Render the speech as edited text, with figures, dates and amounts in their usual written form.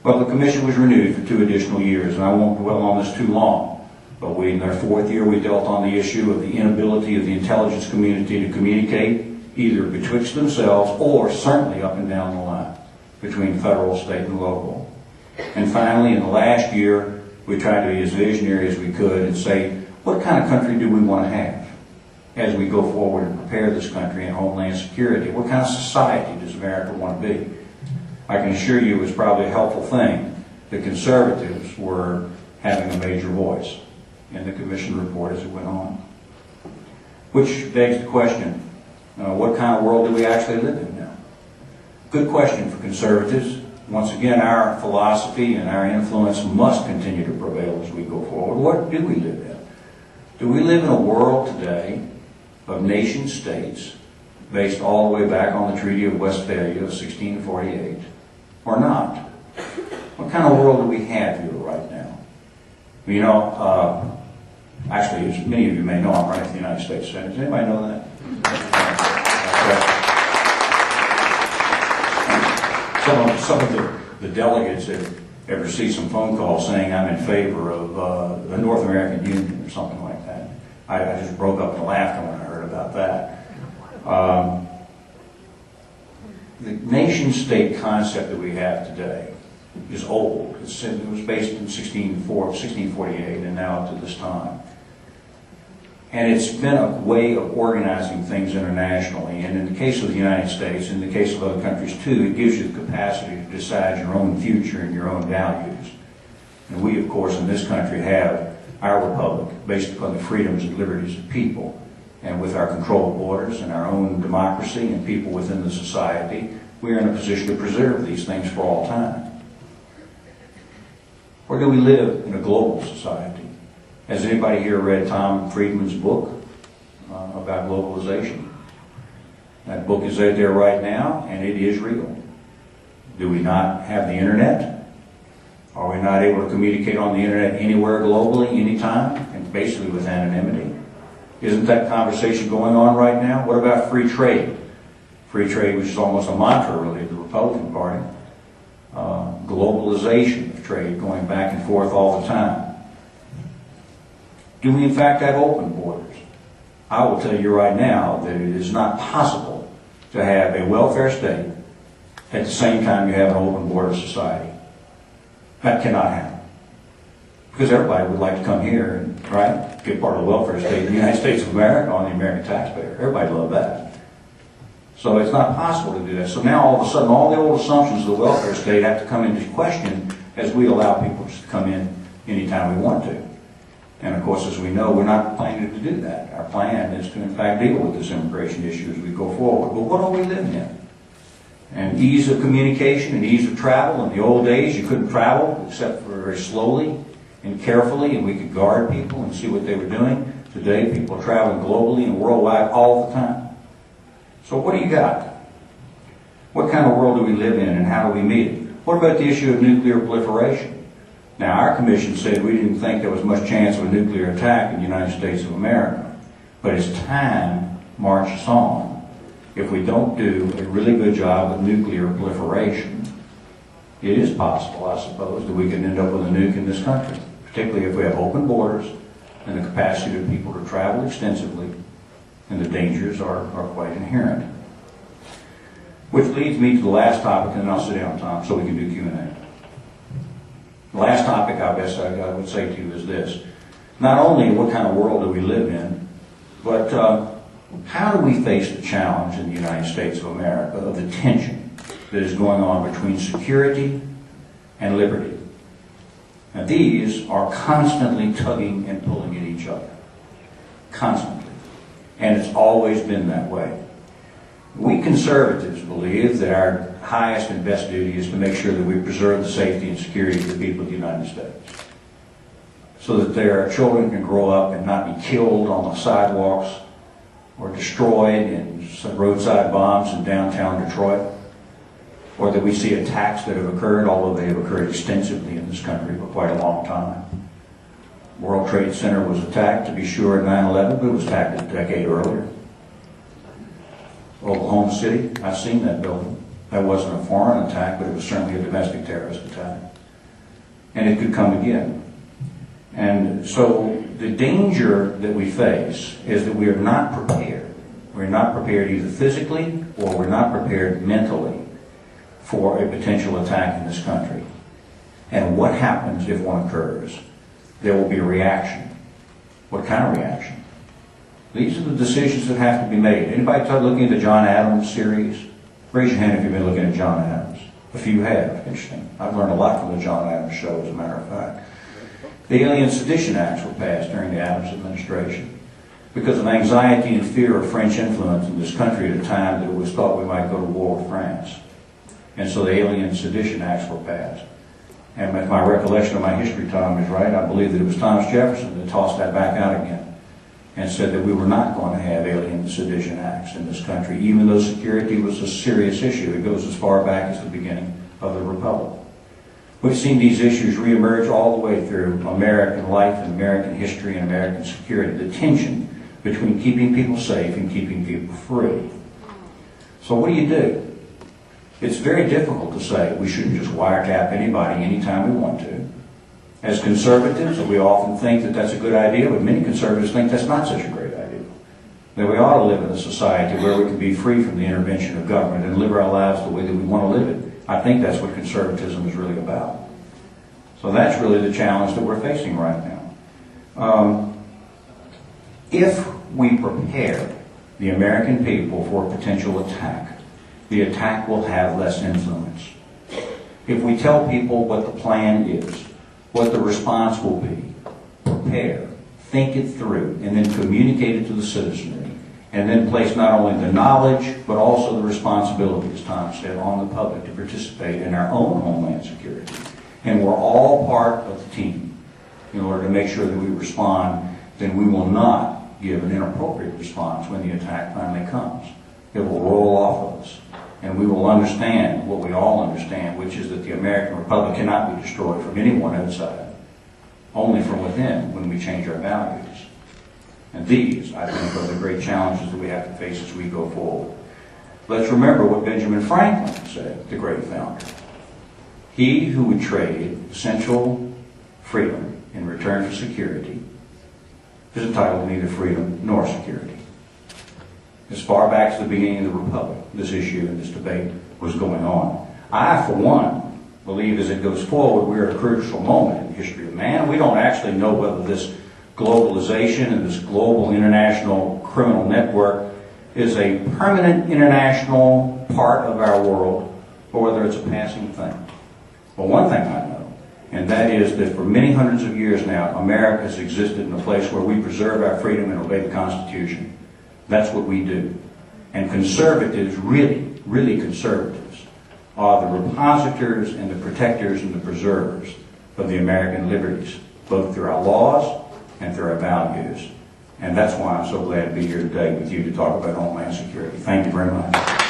Well, the commission was renewed for 2 additional years, and I won't dwell on this too long, but in their 4th year we dealt on the issue of the inability of the intelligence community to communicate either betwixt themselves or certainly up and down the line between federal, state, and local. And finally, in the last year, we tried to be as visionary as we could and say, what kind of country do we want to have as we go forward and prepare this country in homeland security? What kind of society does America want to be? I can assure you it was probably a helpful thing that conservatives were having a major voice in the commission report as it went on. Which begs the question, what kind of world do we actually live in now? Good question for conservatives. Once again, our philosophy and our influence must continue to prevail as we go forward. What do we live in? Do we live in a world today of nation states based all the way back on the Treaty of Westphalia of 1648 or not? What kind of world do we have here right now? You know, actually, as many of you may know, I'm running for the United States Senate. Does anybody know that? Some of the delegates have ever see some phone calls saying I'm in favor of the North American Union or something like that. I just broke up in laughter when I heard about that. The nation-state concept that we have today is old. It was based in 1648 and now up to this time. And it's been a way of organizing things internationally. And in the case of the United States, in the case of other countries too, it gives you the capacity to decide your own future and your own values. And we, of course, in this country have our republic based upon the freedoms and liberties of people. And with our controlled borders and our own democracy and people within the society, we are in a position to preserve these things for all time. Or do we live in a global society? Has anybody here read Tom Friedman's book about globalization? That book is out there right now, and it is real. Do we not have the internet? Are we not able to communicate on the internet anywhere globally, anytime, and basically with anonymity? Isn't that conversation going on right now? What about free trade? Free trade, which is almost a mantra, really, of the Republican Party. Globalization of trade, going back and forth all the time. Do we in fact have open borders? I will tell you right now that it is not possible to have a welfare state at the same time you have an open border society. That cannot happen. Because everybody would like to come here and, right, get part of the welfare state in the United States of America on the American taxpayer. Everybody loves that. So it's not possible to do that. So now all of a sudden all the old assumptions of the welfare state have to come into question as we allow people to come in anytime we want to. And of course, as we know, we're not planning to do that. Our plan is to, in fact, deal with this immigration issue as we go forward. But what are we living in? And ease of communication and ease of travel. In the old days, you couldn't travel except for very slowly and carefully, and we could guard people and see what they were doing. Today, people are traveling globally and worldwide all the time. So what do you got? What kind of world do we live in, and how do we meet it? What about the issue of nuclear proliferation? Now, our commission said we didn't think there was much chance of a nuclear attack in the United States of America. But as time marches on, if we don't do a really good job with nuclear proliferation, it is possible, I suppose, that we can end up with a nuke in this country, particularly if we have open borders and the capacity of people to travel extensively, and the dangers are quite inherent. Which leads me to the last topic, and then I'll sit down, Tom, so we can do Q&A. The last topic I guess I would say to you is this. Not only what kind of world do we live in, but how do we face the challenge in the United States of America of the tension that is going on between security and liberty? Now these are constantly tugging and pulling at each other. Constantly. And it's always been that way. We conservatives believe that our highest and best duty is to make sure that we preserve the safety and security of the people of the United States, so that their children can grow up and not be killed on the sidewalks or destroyed in roadside bombs in downtown Detroit, or that we see attacks that have occurred, although they have occurred extensively in this country for quite a long time. World Trade Center was attacked, to be sure, in 9/11, but it was attacked a decade earlier. Oklahoma City, I've seen that building. That wasn't a foreign attack, but it was certainly a domestic terrorist attack. And it could come again. And so the danger that we face is that we are not prepared. We're not prepared either physically or we're not prepared mentally for a potential attack in this country. And what happens if one occurs? There will be a reaction. What kind of reaction? These are the decisions that have to be made. Anybody start looking at the John Adams series? Raise your hand if you've been looking at John Adams. A few have. Interesting. I've learned a lot from the John Adams show, as a matter of fact. The Alien Sedition Acts were passed during the Adams administration because of anxiety and fear of French influence in this country at a time that it was thought we might go to war with France. And so the Alien Sedition Acts were passed. And if my recollection of my history, Tom, is right, I believe that it was Thomas Jefferson that tossed that back out again and said that we were not going to have Alien Sedition Acts in this country, even though security was a serious issue. It goes as far back as the beginning of the Republic. We've seen these issues reemerge all the way through American life and American history and American security, the tension between keeping people safe and keeping people free. So what do? It's very difficult to say we shouldn't just wiretap anybody anytime we want to. As conservatives, we often think that that's a good idea, but many conservatives think that's not such a great idea. That we ought to live in a society where we can be free from the intervention of government and live our lives the way that we want to live it. I think that's what conservatism is really about. So that's really the challenge that we're facing right now. If we prepare the American people for a potential attack, the attack will have less influence. If we tell people what the plan is, what the response will be, prepare, think it through, and then communicate it to the citizenry, and then place not only the knowledge, but also the responsibility, as Tom said, on the public to participate in our own homeland security. And we're all part of the team in order to make sure that we respond, then we will not give an inappropriate response when the attack finally comes. It will roll off of us. And we will understand what we all understand, which is that the American Republic cannot be destroyed from anyone outside, only from within when we change our values. And these, I think, are the great challenges that we have to face as we go forward. Let's remember what Benjamin Franklin said, the great founder. He who would trade essential freedom in return for security is entitled to neither freedom nor security. As far back as the beginning of the Republic, this issue and this debate was going on. I, for one, believe as it goes forward, we're at a crucial moment in the history of man. We don't actually know whether this globalization and this global international criminal network is a permanent international part of our world or whether it's a passing thing. But one thing I know, and that is that for many hundreds of years now, America has existed in a place where we preserve our freedom and obey the Constitution. That's what we do. And conservatives, really conservatives, are the repositors and the protectors and the preservers of the American liberties, both through our laws and through our values. And that's why I'm so glad to be here today with you to talk about Homeland Security. Thank you very much.